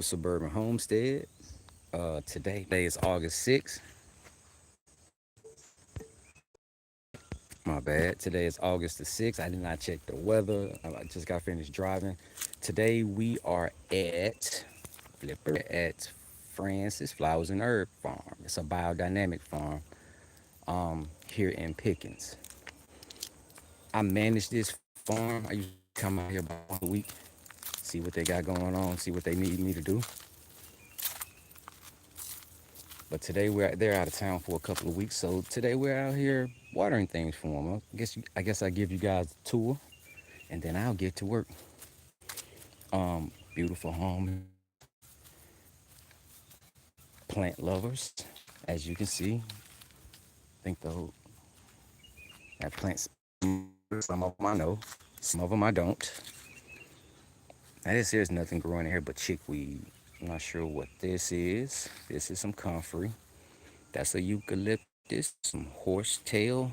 Suburban Homestead. Today is August 6th. My bad. Today is August the 6th. I did not check the weather. I just got finished driving. Today we are at Francis Flowers and Herb Farm. It's a biodynamic farm here in Pickens. I manage this farm. I usually come out here about once a week, see what they got going on, see what they need me to do. But today they're out of town for a couple of weeks, so today we're out here watering things for them. I guess I give you guys a tour, and then I'll get to work. Beautiful home, plant lovers, as you can see. I think that plants. Some of them I know, some of them I don't. Now this here's nothing growing in here but chickweed. I'm not sure what this is. This is some comfrey. That's a eucalyptus, some horsetail.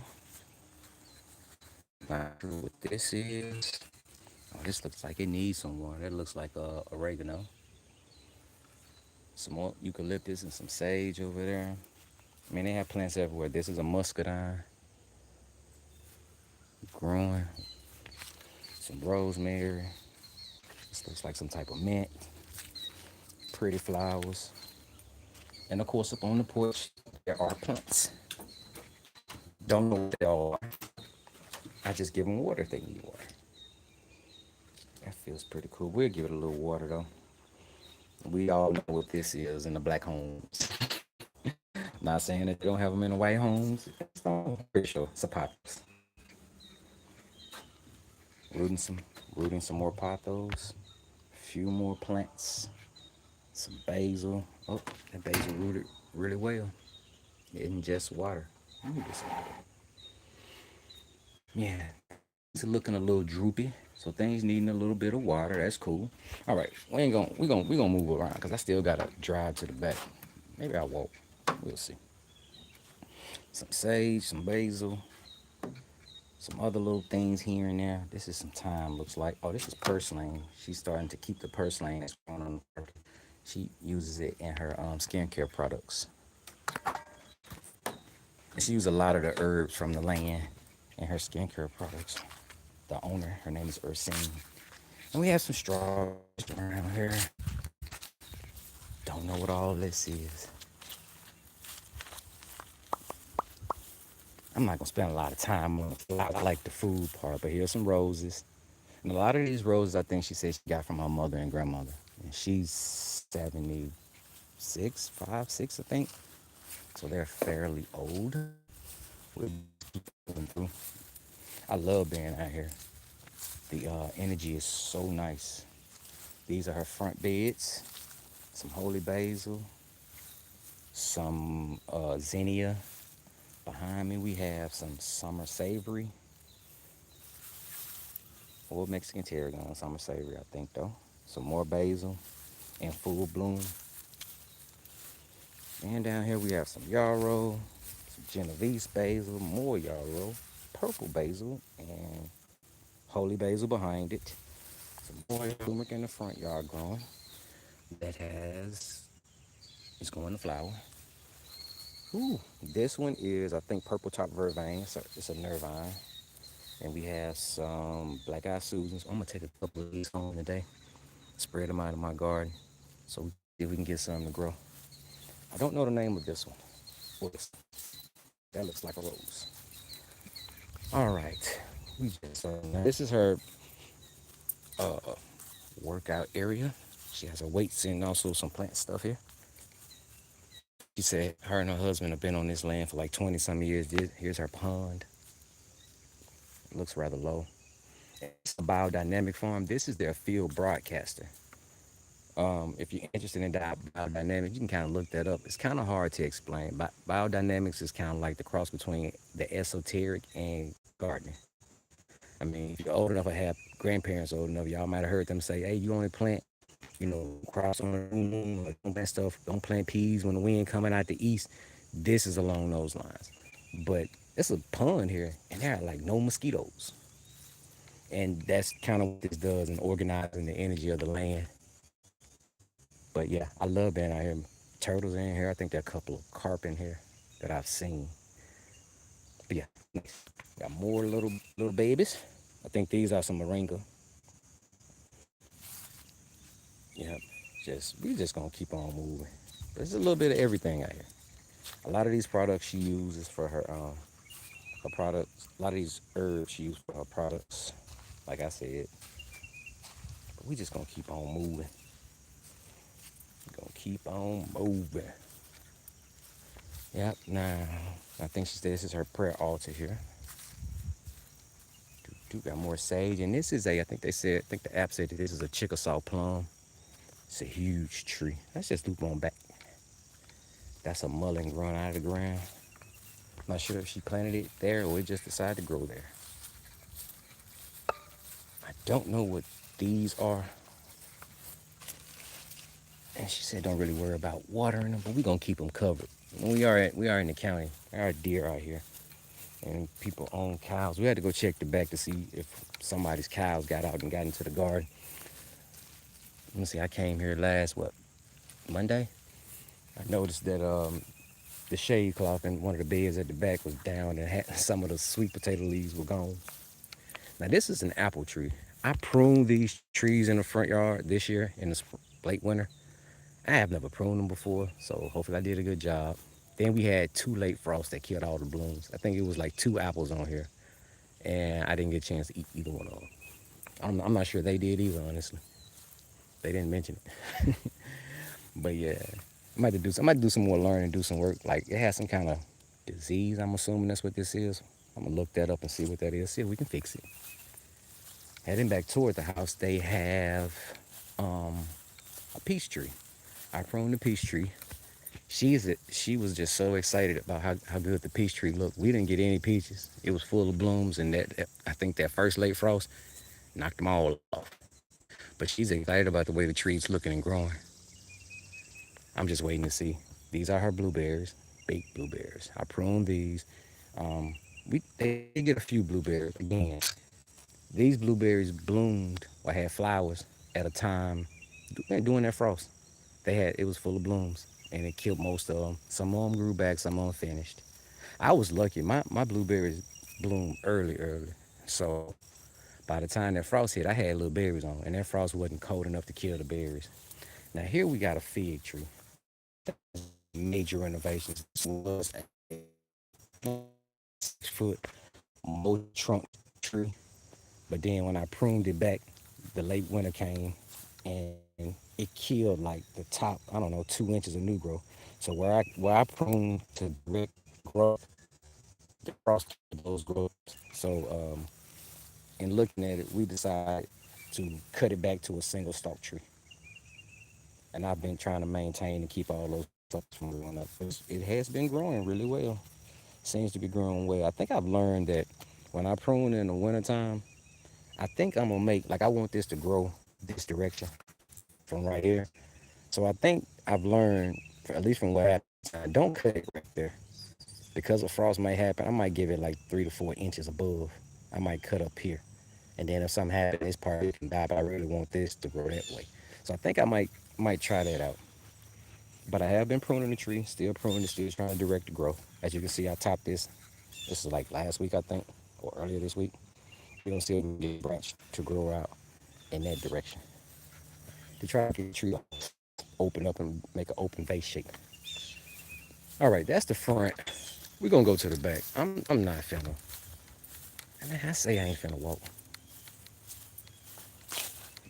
Not sure what this is. Oh, this looks like it needs some water. That looks like oregano. Some more eucalyptus and some sage over there. I mean, they have plants everywhere. This is a muscadine growing. Some rosemary. This looks like some type of mint. Pretty flowers. And of course, up on the porch, there are plants. Don't know what they all are. I just give them water if they need water. That feels pretty cool. We'll give it a little water though. We all know what this is in the black homes. Not saying that they don't have them in the white homes. I'm pretty sure it's a pothos. Rooting some, rooting some more pothos. A few more plants. Some basil. Oh, that basil rooted really well. It isn't just water. Let me get some water. Yeah, it's looking a little droopy. So things needing a little bit of water. That's cool. All right, we gonna move around because I still gotta drive to the back. Maybe I'll walk. We'll see. Some sage, some basil, some other little things here and there. This is some thyme, looks like. Oh, this is purslane. She's starting to keep the purslane that's growing on the property. She uses it in her skincare products. And she uses a lot of the herbs from the land in her skincare products. The owner, her name is Ursine. And we have some straws around here. Don't know what all of this is. I'm not gonna spend a lot of time on it. I like the food part, but here's some roses. And a lot of these roses, I think she said she got from her mother and grandmother. And she's 76, 5, 6, I think. So they're fairly old. We're moving through. I love being out here. The energy is so nice. These are her front beds. Some holy basil. Some zinnia. Behind me, we have some summer savory. Or Mexican tarragon, summer savory, I think, though. Some more basil in full bloom. And down here, we have some yarrow, some Genovese basil, more yarrow, purple basil, and holy basil behind it. Some more turmeric in the front yard growing. That is going to flower. Ooh, this one is, I think, purple top vervain. So it's a nervine. And we have some black eyed Susans. I'm gonna take a couple of these home today, spread them out in my garden, so we see if we can get something to grow. I don't know the name of this one. That looks like a rose. All right, this is her uh, workout area. She has her weights and also some plant stuff here. She said her and her husband have been on this land for like 20 some years. Here's her pond. It looks rather low. It's a biodynamic farm. This is their field broadcaster. If you're interested in biodynamics, you can kind of look that up. It's kind of hard to explain. Biodynamics is kind of like the cross between the esoteric and gardening. I mean, if you're old enough or have grandparents old enough, y'all might have heard them say, hey, you only plant, crops on the moon, or don't plant stuff, don't plant peas when the wind coming out the east. This is along those lines. But it's a pond here, and there are like no mosquitoes. And that's kind of what this does in organizing the energy of the land. But yeah, I love being out here. Turtles in here. I think there are a couple of carp in here that I've seen. But yeah, nice. Got more little babies. I think these are some moringa. Yep. We just gonna keep on moving. There's a little bit of everything out here. A lot of these products she uses for her products. A lot of these herbs she uses for her products. Like I said, but we just gonna keep on moving. Gonna keep on moving. Yep. Now I think she said this is her prayer altar here. Do got more sage, and this is a. I think they said. I think the app said that this is a Chickasaw plum. It's a huge tree. Let's just loop on back. That's a mullein growing out of the ground. Not sure if she planted it there or it just decided to grow there. I don't know what these are. And she said don't really worry about watering them, but we're gonna keep them covered. We are in the county. There are deer out here. And people own cows. We had to go check the back to see if somebody's cows got out and got into the garden. Let me see, I came here last Monday? I noticed that the shade cloth in one of the beds at the back was down and had, some of the sweet potato leaves were gone. Now this is an apple tree. I pruned these trees in the front yard this year in the late winter. I have never pruned them before, so hopefully I did a good job. Then we had two late frosts that killed all the blooms. I think it was like two apples on here, and I didn't get a chance to eat either one of them. I'm not sure they did either, honestly. They didn't mention it. But yeah, I might do some more learning, do some work. Like it has some kind of disease. I'm assuming that's what this is. I'm gonna look that up and see what that is. See if we can fix it. Heading back toward the house, they have um, a peach tree. I pruned the peach tree. She was just so excited about how good the peach tree looked. We didn't get any peaches. It was full of blooms, and I think that first late frost knocked them all off. But she's excited about the way the tree's looking and growing. I'm just waiting to see. These are her blueberries, baked blueberries. I pruned these. They did get a few blueberries again. These blueberries bloomed or had flowers at a time during that frost. It was full of blooms and it killed most of them. Some of them grew back, some of them finished. I was lucky. My blueberries bloomed early. So by the time that frost hit, I had little berries on, and that frost wasn't cold enough to kill the berries. Now here we got a fig tree. Major renovations. This was a 6 foot mulch trunk tree. But then when I pruned it back, the late winter came and it killed like the top, I don't know, 2 inches of new growth. So where I pruned to direct growth, the frost killed those growths. So in looking at it, we decided to cut it back to a single stalk tree. And I've been trying to maintain and keep all those stalks from growing up. It has been growing really well. Seems to be growing well. I think I've learned that when I prune in the wintertime, I think I'm gonna make like I want this to grow this direction from right here. So I think I've learned, at least from what happened, don't cut it right there because a frost might happen. I might give it like 3 to 4 inches above. I might cut up here, and then if something happens, this part it can die. But I really want this to grow that way. So I think I might try that out. But I have been pruning the tree, still pruning, still trying to direct the growth. As you can see, I topped this. This is like last week, I think, or earlier this week. We're gonna see if we can get a branch to grow out in that direction to try to get the tree open up and make an open vase shape. All right, that's the front. We're gonna go to the back. I'm not finna. I mean, I say I ain't finna walk.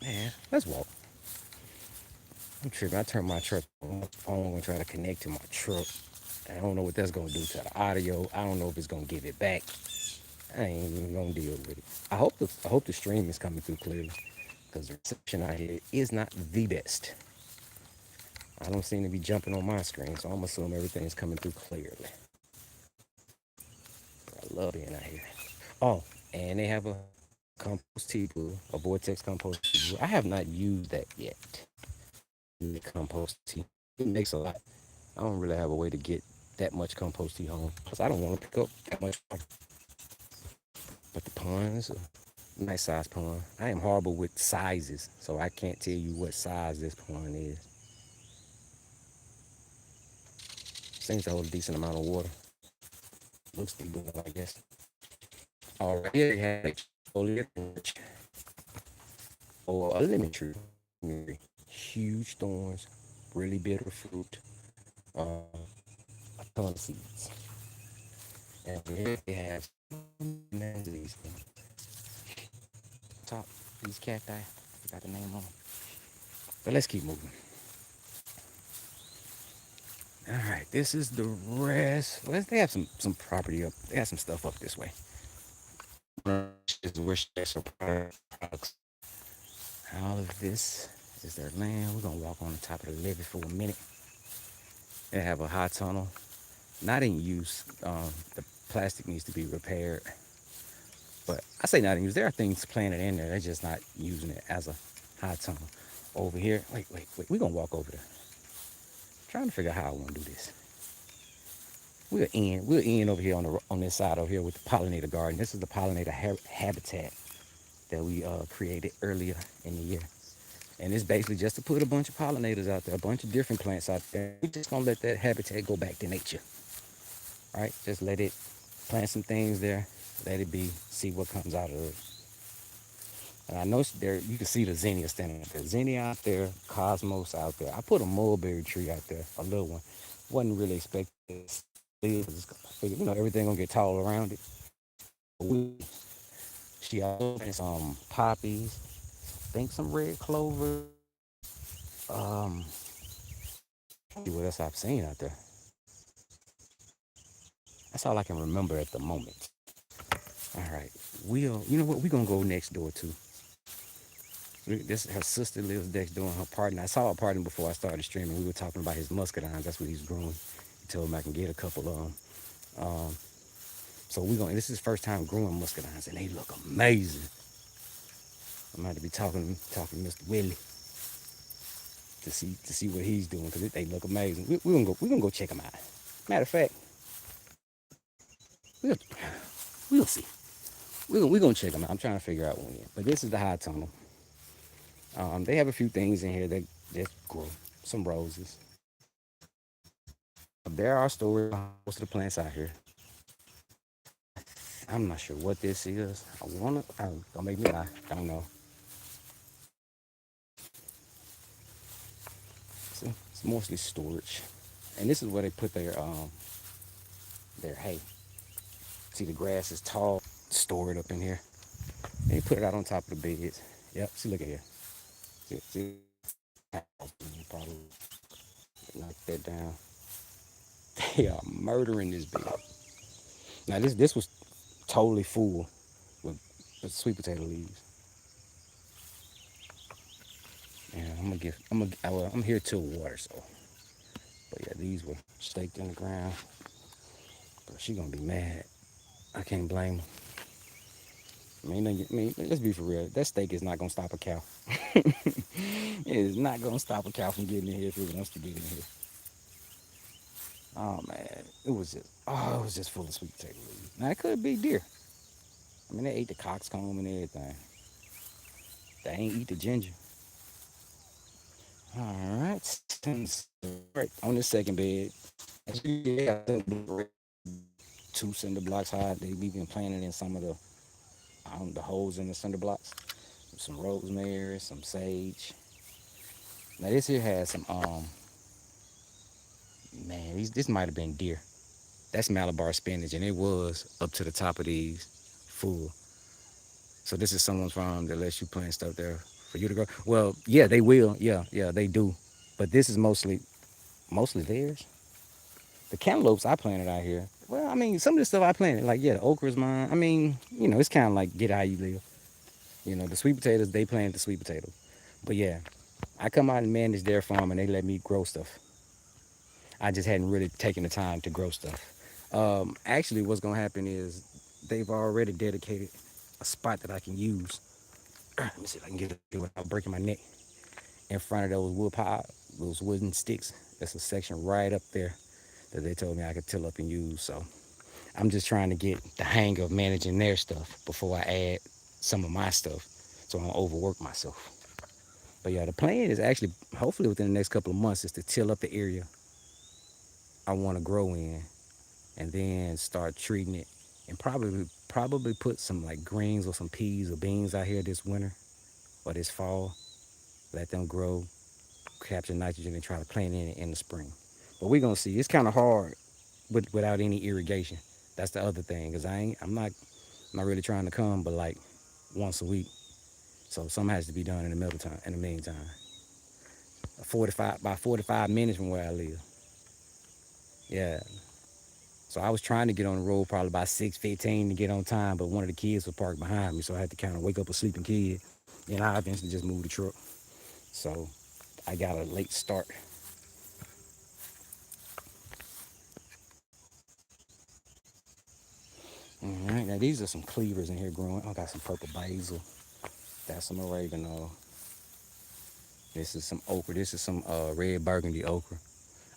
Man, let's walk. I'm tripping. I turned my truck on. My phone gonna try to connect to my truck. I don't know what that's gonna do to the audio. I don't know if it's gonna give it back. I ain't even gonna deal with it. I hope the stream is coming through clearly because the reception out here is not the best. I don't seem to be jumping on my screen, so I'm assuming everything's coming through clearly. I love being out here. Oh, and they have a compost tea pool, a vortex compost tea pool. I have not used that yet. The compost tea. It makes a lot. I don't really have a way to get that much compost tea home because I don't want to pick up that much. But the pond is a nice size pond. I am horrible with sizes, so I can't tell you what size this pond is. Seems to hold a decent amount of water. Looks to be good, I guess. All right, here they have a foliage or a lemon tree. Huge thorns, really bitter fruit, a ton of seeds. And here they have these top, these cacti. Forgot the name on them. But let's keep moving. All right, this is the rest. Well, they have some property up. They have some stuff up this way. Is where she has her products. All of this is their land. We're gonna walk on the top of the levee for a minute. They have a hot tunnel, not in use. The plastic needs to be repaired, but I say not in use. There are things planted in there. They're just not using it as a hot tunnel. Over here, wait. We're gonna walk over there. Trying to figure out how I want to do this. We're in over here on this side over here with the pollinator garden. This is the pollinator habitat that we created earlier in the year. And it's basically just to put a bunch of pollinators out there, a bunch of different plants out there. We're just gonna let that habitat go back to nature. Right? Just let it plant some things there, let it be, see what comes out of it. And I know there you can see the zinnia standing out there. Zinnia out there, cosmos out there. I put a mulberry tree out there, a little one. Wasn't really expecting this. I figured, everything gonna get tall around it. She also has some poppies, I think some red clover. Um, see what else I've seen out there. That's all I can remember at the moment. All right, you know what? We're gonna go next door too. This her sister lives next door, and her partner. I saw her partner before I started streaming. We were talking about his muscadines. That's what he's growing. He told me I can get a couple of them. So we going. This is his first time growing muscadines, and they look amazing. I'm going to be talking to Mr. Willie to see what he's doing because they look amazing. We're gonna go check them out. Matter of fact, we'll we'll see. We're gonna check them out. I'm trying to figure out when. But this is the high tunnel. They have a few things in here that grow. Some roses. There are storage most of the plants out here. I'm not sure what this is. Don't make me lie. I don't know. It's mostly storage, and this is where they put their hay. See, the grass is tall. Store it up in here. They put it out on top of the beds. Yep. See, look at here. See, probably knock that down. They are murdering this bed. Now this was totally full with sweet potato leaves. And I'm here till water, so. But yeah, these were staked in the ground. But she gonna be mad. I can't blame her. Let's be for real. That steak is not gonna stop a cow. It is not gonna stop a cow from getting in here if it wants to get in here. Oh man, it was just full of sweet potato leaves. Now it could be deer. They ate the coxcomb and everything. They ain't eat the ginger. All right, right on the second bed. Yeah, two cinder blocks high. They've even planted in some of the holes in the cinder blocks. Some rosemary, some sage. Now this here has some man, this might have been deer. That's Malabar spinach, and it was up to the top of these full. So this is someone's farm that lets you plant stuff there for you to grow. Well, yeah, they will. Yeah, they do. But this is mostly theirs. The cantaloupes I planted out here. Well, some of the stuff I planted, like the okra is mine. It's kind of like get how you live. The sweet potatoes, they plant the sweet potatoes. But yeah, I come out and manage their farm, and they let me grow stuff. I just hadn't really taken the time to grow stuff. Actually, what's gonna happen is they've already dedicated a spot that I can use. Let me see if I can get it without breaking my neck. In front of those wooden sticks. There's a section right up there that they told me I could till up and use. So I'm just trying to get the hang of managing their stuff before I add some of my stuff, so I don't overwork myself. But yeah, the plan is actually, hopefully within the next couple of months, is to till up the area I want to grow in, and then start treating it, and probably put some like greens or some peas or beans out here this winter or this fall. Let them grow, capture nitrogen, and try to plant in the spring. But we're gonna see. It's kind of hard without any irrigation. That's the other thing, cause I'm not really trying to come, but like once a week. So something has to be done in the middle time. In the meantime, 45 minutes from where I live. Yeah. So I was trying to get on the road probably by 6:15 to get on time, but one of the kids was parked behind me, so I had to kind of wake up a sleeping kid. And I eventually just moved the truck. So I got a late start. All right, now these are some cleavers in here growing. I got some purple basil. That's some oregano. This is some okra. This is some red burgundy okra.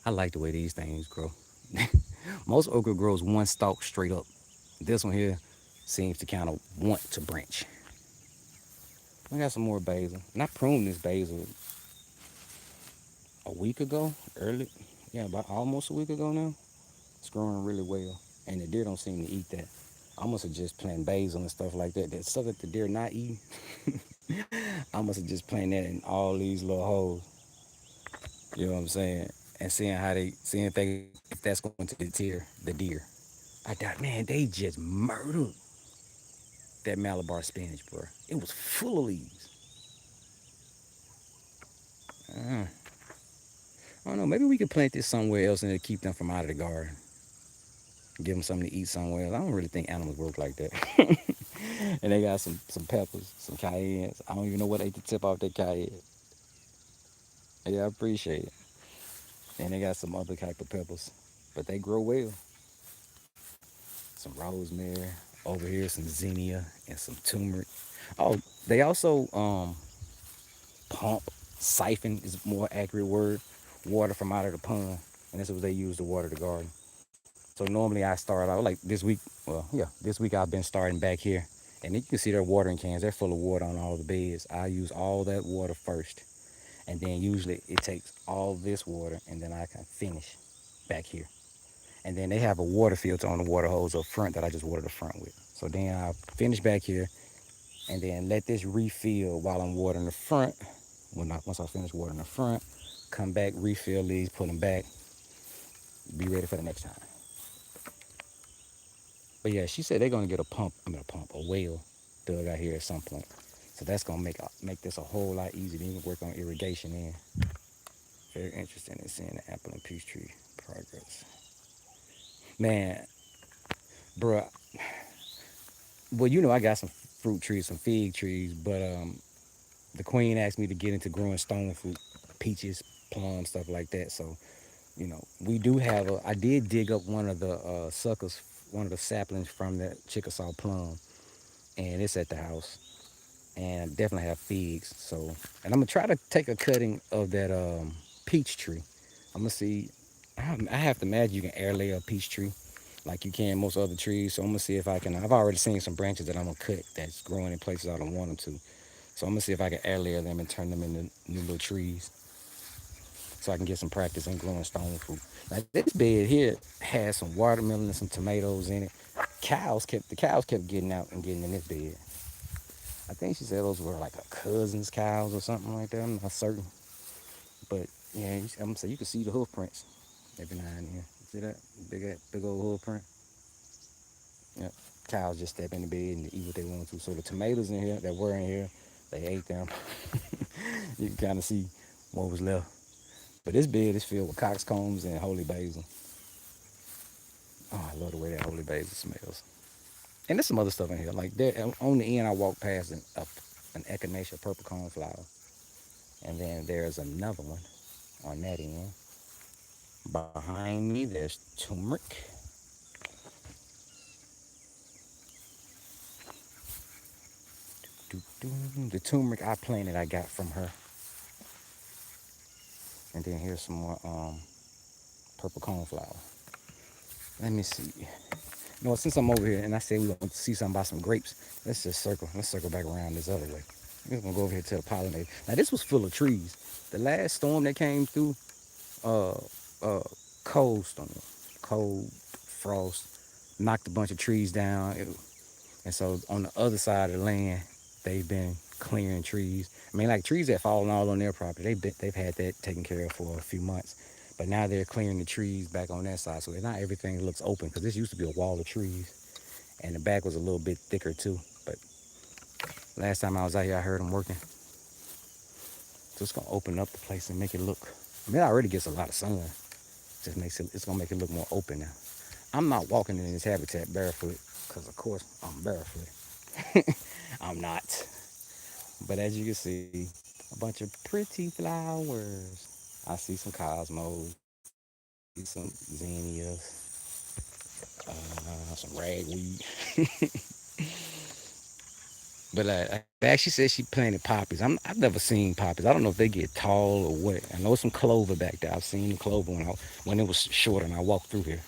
I like the way these things grow. Most okra grows one stalk straight up. This one here seems to kind of want to branch. I got some more basil. And I pruned this basil a week ago, early. Yeah, about almost a week ago now. It's growing really well. And the deer don't seem to eat that. I must have just planted basil and stuff like that. That stuff that the deer not eating. I must have just planted that in all these little holes. You know what I'm saying? And seeing if that's going to deter the deer. I thought, man, they just murdered that Malabar spinach, bro. It was full of leaves. I don't know. Maybe we could plant this somewhere else and it'll keep them from out of the garden. Give them something to eat somewhere else. I don't really think animals work like that. And they got some peppers, some cayennes. I don't even know what ate the tip off that cayenne. Yeah, I appreciate it. And they got some other type of peppers, but they grow well. Some rosemary over here, some zinnia and some turmeric. Oh, they also pump, siphon is a more accurate word, water from out of the pond, and that's what they use to water the garden. So normally I start out like this week. Well, yeah, this week I've been starting back here, and you can see their watering cans. They're full of water on all the beds. I use all that water first, and then usually it takes all this water, and then I can finish back here. And then they have a water filter on the water hose up front that I just water the front with. So then I finish back here, and then let this refill while I'm watering the front. Once I finish watering the front, come back, refill these, put them back, be ready for the next time. But yeah, she said they're gonna get a well dug out here at some point. So that's gonna make this a whole lot easier. Then you can work on irrigation in. Very interesting in seeing the apple and peach tree progress. Man, bruh, well, I got some fruit trees, some fig trees, but the queen asked me to get into growing stone fruit, peaches, plums, stuff like that. So, we do have I did dig up one of the suckers, one of the saplings from the Chickasaw plum, and it's at the house. And I definitely have figs. So, and I'm gonna try to take a cutting of that peach tree. I'm gonna see. I have to imagine you can air layer a peach tree like you can most other trees. So I'm gonna see if I can. I've already seen some branches that I'm gonna cut that's growing in places I don't want them to. So I'm gonna see if I can air layer them and turn them into new little trees, so I can get some practice in growing stone fruit. Now this bed here has some watermelon and some tomatoes in it. The cows kept getting out and getting in this bed. I think she said those were like a cousin's cows or something like that. I'm not certain, but yeah, I'm gonna say you can see the hoof prints every now and then. See that big old hoof print? Yeah, cows just step in the bed and eat what they want to. So the tomatoes in here that were in here, they ate them. You can kind of see what was left. But this bed is filled with coxcombs and holy basil. Oh, I love the way that holy basil smells. And there's some other stuff in here. Like there on the end, I walked past an echinacea purple cornflower, and then there's another one on that end. Behind me, there's turmeric. The turmeric I planted, I got from her. And then here's some more purple cornflower. Let me see. Since I'm over here and I said we want to see something about some grapes, let's just circle. Let's circle back around this other way. We're gonna go over here to the pollinator. Now this was full of trees. The last storm that came through, uh, uh, cold storm, cold frost, knocked a bunch of trees down. And so on the other side of the land, they've been clearing trees. I mean, like trees that fallen all on their property, they've had that taken care of for a few months. But now they're clearing the trees back on that side, so not everything looks open because this used to be a wall of trees, and the back was a little bit thicker too. But last time I was out here, I heard them working. So it's gonna open up the place and make it look. I mean, it already gets a lot of sun. Just makes it. It's gonna make it look more open now. I'm not walking in this habitat barefoot because, of course, I'm barefoot. I'm not. But as you can see, a bunch of pretty flowers. I see some cosmos, see some zinnias, some ragweed. But back, she said she planted poppies. I've never seen poppies. I don't know if they get tall or what. I know some clover back there. I've seen the clover when it was short and I walked through here.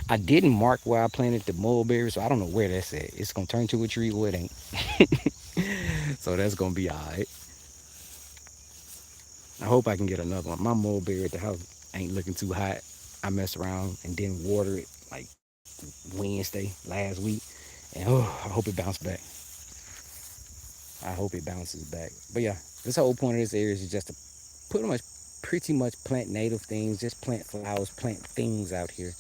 I didn't mark where I planted the mulberry, so I don't know where that's at. It's gonna turn to a tree or it ain't. So that's gonna be all right. I hope I can get another one. My mulberry at the house ain't looking too hot. I messed around and didn't water it like Wednesday last week, and I hope it bounced back. I hope it bounces back. But yeah, this whole point of this area is just to pretty much plant native things, just plant flowers, plant things out here,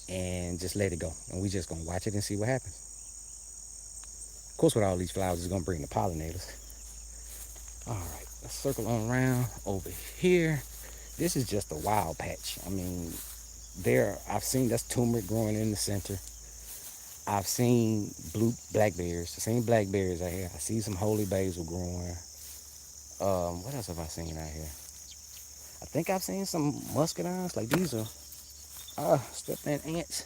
and just let it go. And we just gonna watch it and see what happens. Of course, with all these flowers, it's gonna bring the pollinators. All right, let's circle on around over here. This is just a wild patch. I mean, I've seen that's turmeric growing in the center. I've seen blackberries. I've seen blackberries out here. I see some holy basil growing. What else have I seen out here? I think I've seen some muscadines. Like these are stepped in ants.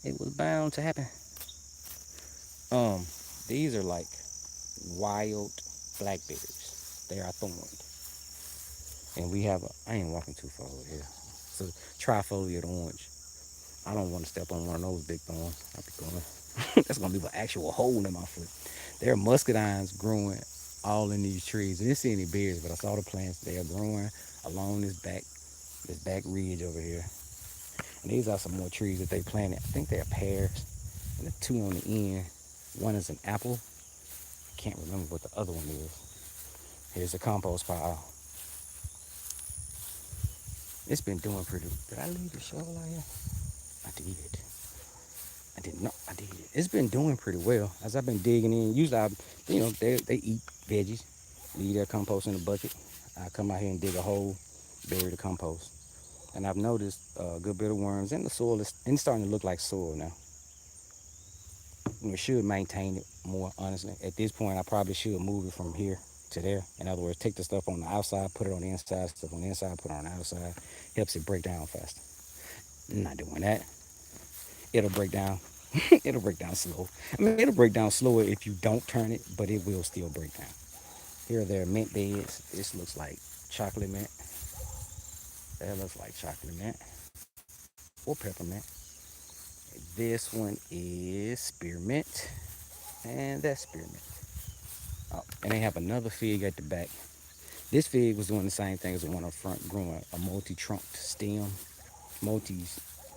It was bound to happen. Um, these are like wild blackberries. They are thorned. And we have I ain't walking too far over here. So trifoliate orange. I don't want to step on one of those big thorns. I'll be going. That's gonna leave an actual hole in my foot. There are muscadines growing all in these trees. I didn't see any berries, but I saw the plants. They are growing along this back ridge over here. And these are some more trees that they planted. I think they're pears. And the two on the end. One is an apple. I can't remember what the other one is. Here's the compost pile. It's been doing pretty. Did I leave the shovel out here? I did. I did not. I did. It's been doing pretty well as I've been digging in. Usually, they eat veggies, leave their compost in a bucket. I come out here and dig a hole, bury the compost, and I've noticed a good bit of worms in the soil. It's starting to look like soil now. We should maintain it more, honestly. At this point, I probably should move it from here to there. In other words, take the stuff on the outside, put it on the inside, stuff on the inside, put it on the outside. Helps it break down faster. I'm not doing that. It'll break down. It'll break down slow. I mean, it'll break down slower if you don't turn it, but it will still break down. Here are their mint beds. This looks like chocolate mint. That looks like chocolate mint or peppermint. This one is spearmint, and that's spearmint. Oh, and they have another fig at the back. This fig was doing the same thing as the one up front, growing a multi-trunked stem. Multi,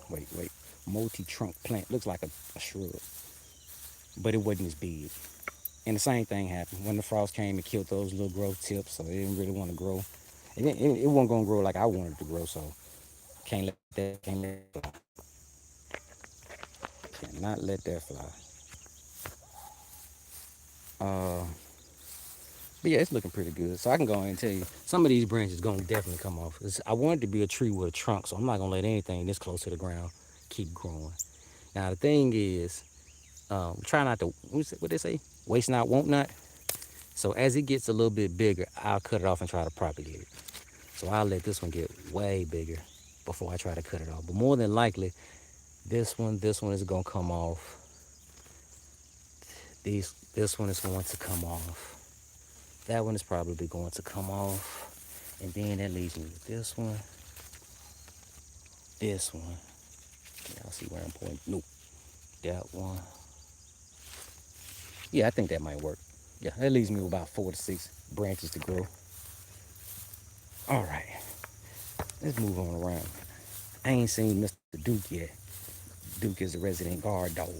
wait, multi-trunk plant. Looks like a shrub, but it wasn't as big. And the same thing happened when the frost came and killed those little growth tips, so they didn't really want to grow. It wasn't gonna grow like I wanted it to grow, so can't let that fly. Cannot let that fly. Uh, but yeah, it's looking pretty good. So I can go ahead and tell you, some of these branches gonna definitely come off. I want it to be a tree with a trunk, so I'm not gonna let anything this close to the ground keep growing. Now the thing is, try not to what they say, waste not, want not. So as it gets a little bit bigger, I'll cut it off and try to propagate it. So I'll let this one get way bigger before I try to cut it off. But more than likely, this one is gonna come off. This one is going to come off. That one is probably going to come off. And then that leaves me with this one. This one. Y'all see where I'm pointing? Nope. That one. Yeah, I think that might work. Yeah, that leaves me with about 4 to 6 branches to grow. All right. Let's move on around. I ain't seen Mr. Duke yet. Duke is the resident guard dog.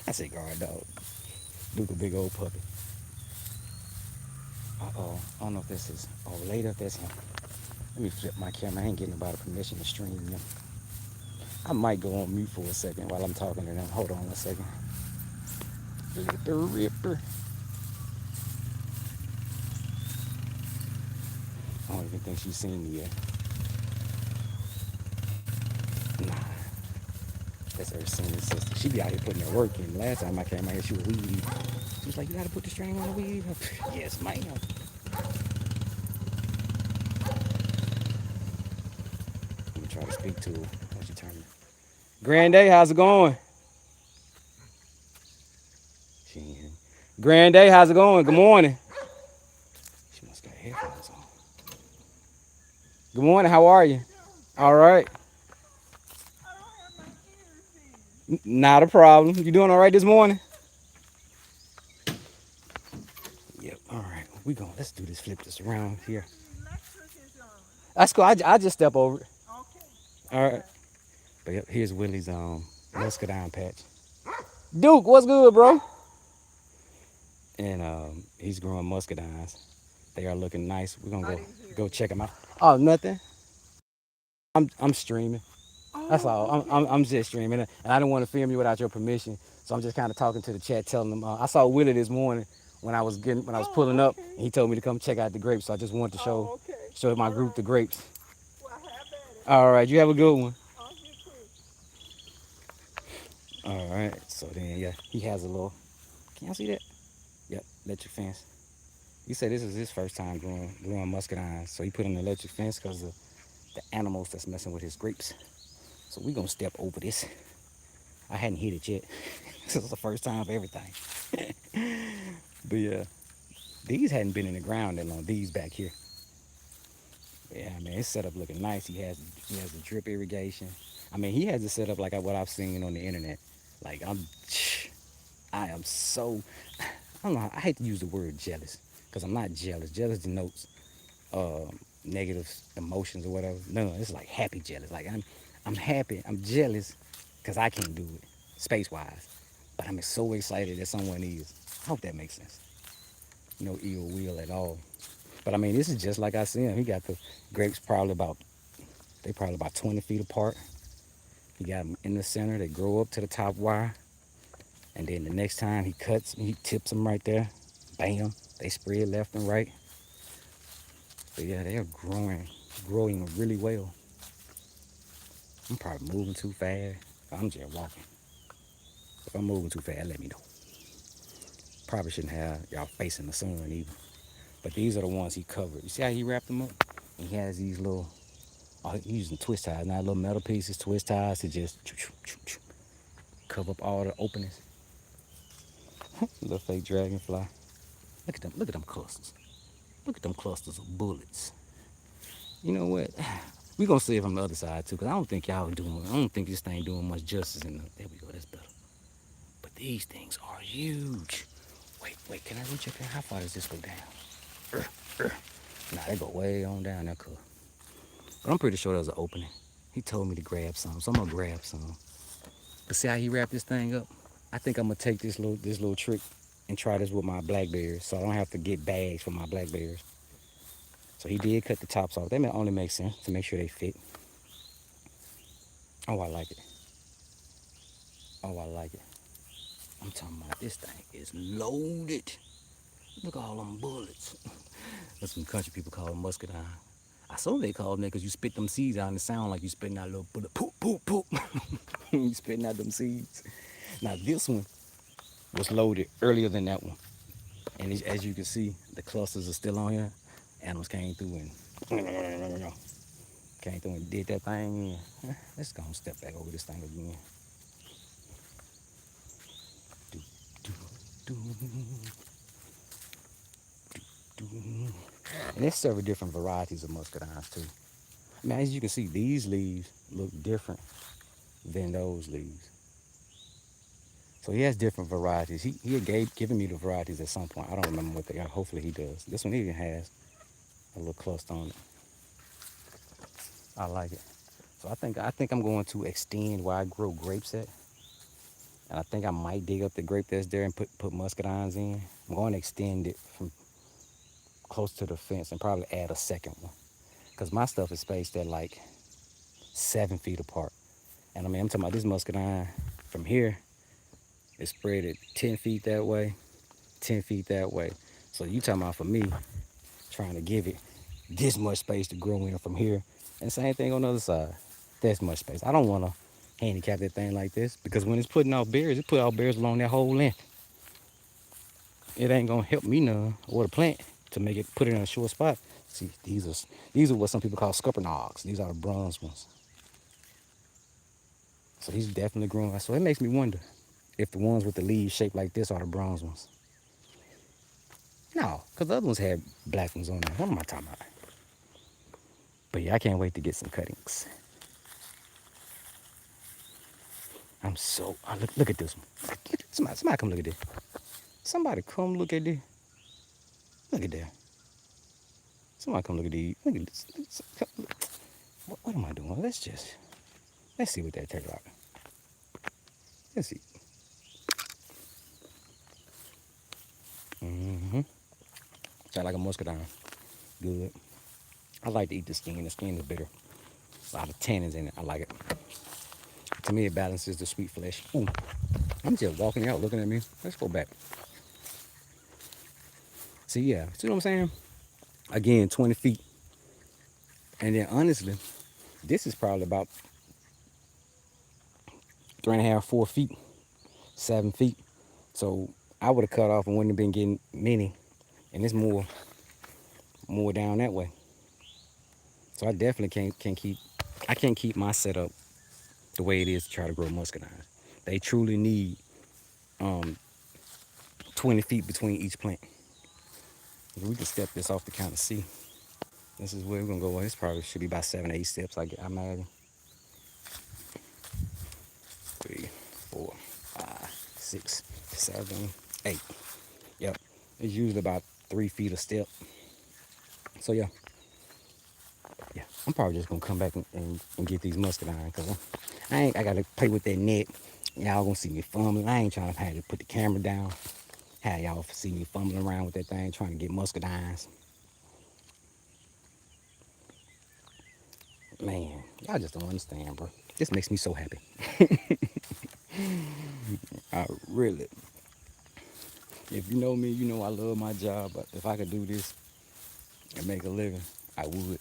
I say guard dog. Duke a big old puppy. Uh-oh. I don't know if this is later if that's him. Let me flip my camera. I ain't getting nobody permission to stream them. I might go on mute for a second while I'm talking to them. Hold on a second. Little Ripper. I don't even think she's seen me yet. Nah, that's her senior sister. She be out here putting her work in. Last time I came out here, she was weed eating. She was like, you gotta put the string on the weed. Yes, ma'am. Let me try to speak to her. Why she turn me? Granddad, how's it going? She ain't hear me. Granddad, how's it going? Good morning. She must got headphones on. Good morning, how are you? All right. Not a problem. You doing all right this morning? Yep. All right. We going. Let's do this. Flip this around here. That's cool. I just step over it. All right. But yep, here's Willie's muscadine patch. Duke, what's good, bro? And he's growing muscadines. They are looking nice. We're gonna go check them out. Oh, nothing. I'm streaming. That's all. I'm just streaming, and I didn't want to film you without your permission. So I'm just kind of talking to the chat, telling them. I saw Willie this morning when I was pulling up, and he told me to come check out the grapes. So I just wanted to show my group the grapes. All right, you have a good one. All right. So then, yeah, he has a little. Can y'all see that? Yep, electric fence. He said this is his first time growing muscadines. So he put in an electric fence because of the animals that's messing with his grapes. So we gonna step over this. I hadn't hit it yet. This is the first time for everything. But yeah, these hadn't been in the ground that long. These back here. Yeah, man, it's set up looking nice. He has the drip irrigation. I mean, he has it set up like what I've seen on the internet. Like I am so. I don't know. I hate to use the word jealous because I'm not jealous. Jealous denotes uh, negative emotions or whatever. No, it's like happy jealous. Like I'm happy. I'm jealous because I can't do it space wise. But I'm so excited that someone is. I hope that makes sense. No ill will at all. But I mean, this is just like I see him. He got the grapes probably about 20 feet apart. He got them in the center. They grow up to the top wire. And then the next time he tips them right there. Bam, they spread left and right. But yeah, they are growing really well. I'm probably moving too fast. I'm just walking. If I'm moving too fast, let me know. Probably shouldn't have y'all facing the sun either. But these are the ones he covered. You see how he wrapped them up? And he has these little, he's using twist ties, not little metal pieces, twist ties to just cover up all the openings. Little fake dragonfly. Look at them clusters. Look at them clusters of bullets. You know what? We gonna see it from the other side too, cause I don't think I don't think this thing doing much justice in the, there we go, that's better. But these things are huge. Wait, can I reach up here? How far does this go down? Nah, they go way on down there, cuz. But I'm pretty sure there's an opening. He told me to grab some, so I'm gonna grab some. But see how he wrapped this thing up? I think I'm gonna take this little trick and try this with my blackberries, so I don't have to get bags for my blackberries. So he did cut the tops off. That only makes sense to make sure they fit. Oh, I like it. Oh, I like it. I'm talking about this thing is loaded. Look at all them bullets. That's some country people call them muscadine. I saw they call them that because you spit them seeds out and it sound like you spitting out a little bullet. Poop, poop, poop. You spitting out them seeds. Now this one was loaded earlier than that one. And as you can see, the clusters are still on here. Animals came through and did that thing. Let's go and step back over this thing again. Do, do, do, do. And there's several different varieties of muscadines too. Now, as you can see, these leaves look different than those leaves. So he has different varieties. He had given me the varieties at some point. I don't remember what they are. Hopefully he does. This one even has a little cluster on it. I like it. So I think I'm going to extend where I grow grapes at. And I think I might dig up the grape that's there and put muscadines in. I'm going to extend it from close to the fence and probably add a second one. Because my stuff is spaced at like 7 feet apart. And I mean, I'm talking about this muscadine from here is spread at 10 feet that way, 10 feet that way. So you talking about for me trying to give it this much space to grow in from here. And same thing on the other side. That's much space. I don't want to handicap that thing like this because when it's putting out berries, it put out berries along that whole length. It ain't gonna help me none or the plant to make it put it in a short spot. See, these are what some people call scuppernongs. These are the bronze ones. So he's definitely growing. So it makes me wonder if the ones with the leaves shaped like this are the bronze ones. No, because the other ones had black ones on them. What am I talking about? But yeah, I can't wait to get some cuttings. I'm so. Oh, look at this one. Somebody come look at this. Somebody come look at this. Look at that. Somebody come look at these. Look at this. What am I doing? Let's see what that turns out. Let's see. Mm-hmm. Sound like a muscadine. Good. I like to eat the skin. The skin is bitter. A lot of tannins in it. I like it. To me, it balances the sweet flesh. Ooh, I'm just walking out looking at me. Let's go back. See, yeah. See what I'm saying? Again, 20 feet. And then honestly, this is probably about 3.5, 4 feet, 7 feet. So I would have cut off and wouldn't have been getting many. And it's more down that way. So I definitely can't keep my setup the way it is to try to grow muscadines. They truly need 20 feet between each plant. We can step this off to kind of see. This is where we're gonna go. This probably should be about 7, 8 steps. I imagine. 3, 4, 5, 6, 7, 8. Yep. It's usually about 3 feet a step. So yeah. I'm probably just gonna come back and get these muscadine because I gotta play with that net. Y'all gonna see me fumbling. I ain't trying to have to put the camera down. Have y'all see me fumbling around with that thing trying to get muscadines. Man, y'all just don't understand, bro. This makes me so happy. I really. If you know me, you know I love my job. But if I could do this and make a living, I would.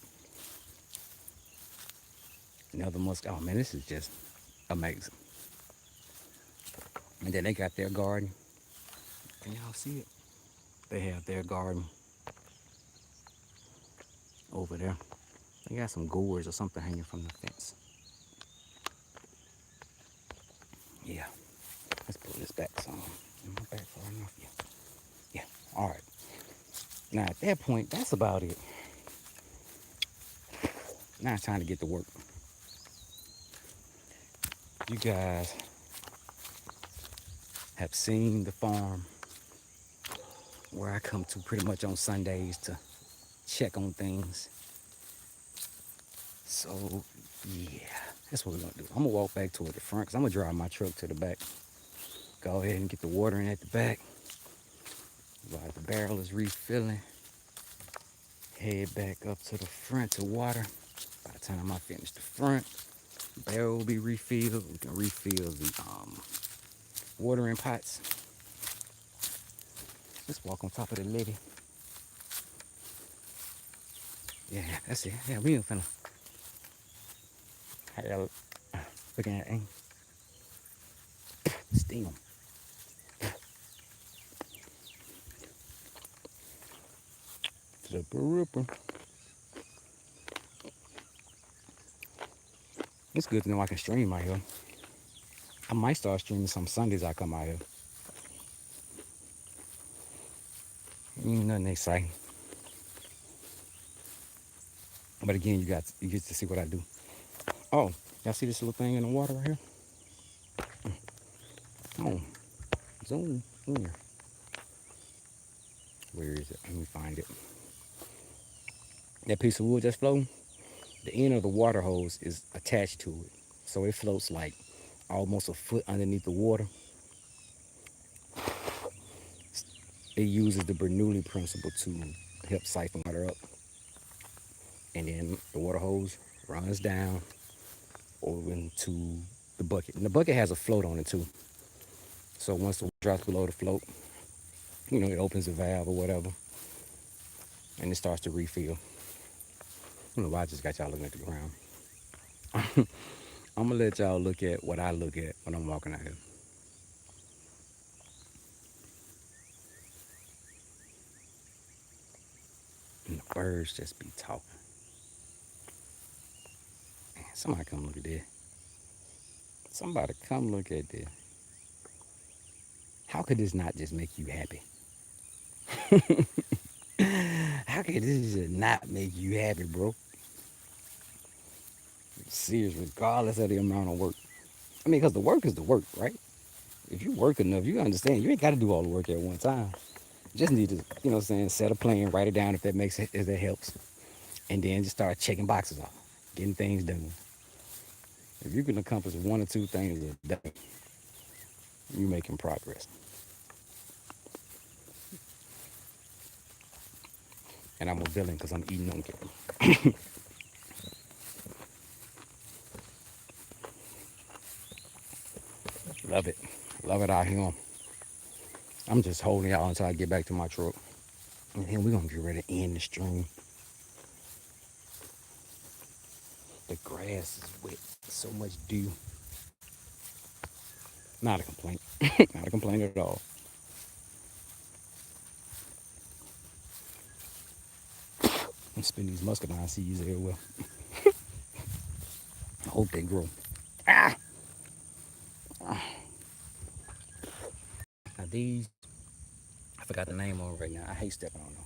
Another oh man, this is just amazing. And then they got their garden. Can y'all see it? They have their garden over there. They got some gourds or something hanging from the fence. Yeah. Let's pull this back some. Am I back far enough? Yeah. All right. Now at that point, that's about it. Now it's time to get to work. You guys have seen the farm where I come to pretty much on Sundays to check on things. So yeah, that's what we're gonna do. I'm gonna walk back toward the front because I'm gonna drive my truck to the back. Go ahead and get the water in at the back. While the barrel is refilling, head back up to the front to water. By the time I finish the front, the barrel will be refilled. We can refill the watering pots. Let's walk on top of the levee. Yeah, that's it. Yeah, we ain't finna. Hey, y'all looking at aim. Sting them. Flipper ripper. It's good to know I can stream out here. I might start streaming some Sundays I come out here. Ain't nothing exciting. But again, you get to see what I do. Oh, y'all see this little thing in the water right here? Oh, zoom in. Where is it? Let me find it. That piece of wood that's floating, The end of the water hose is attached to it. So it floats like almost a foot underneath the water. It uses the Bernoulli principle to help siphon water up. And then the water hose runs down over into the bucket. And the bucket has a float on it too. So once the water drops below the float, it opens the valve or whatever, and it starts to refill. I don't know why I just got y'all looking at the ground. I'm gonna let y'all look at what I look at when I'm walking out here. And the birds just be talking. Man, somebody come look at this. Somebody come look at this. How could this not just make you happy? How could this just not make you happy, bro? Serious, regardless of the amount of work. I mean, because the work is the work, right? If you work enough, you understand you ain't got to do all the work at one time. You just need to, set a plan, write it down if that helps, and then just start checking boxes off, getting things done. If you can accomplish one or two things a day, you're making progress. And I'm a villain because I'm eating on camera. Love it. Love it out here. I'm just holding y'all until I get back to my truck. And then we're going to get ready to end the stream. The grass is wet. So much dew. Not a complaint. Not a complaint at all. I'm spending these muscadine seeds everywhere. I hope they grow. Ah! Now these, I forgot the name of them right now. I hate stepping on them.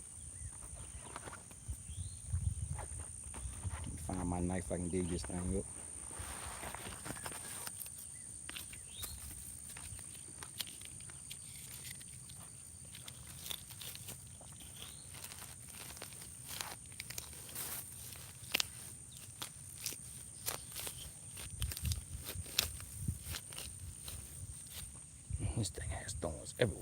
Let me find my knife so I can dig this thing up. This thing has thorns everywhere.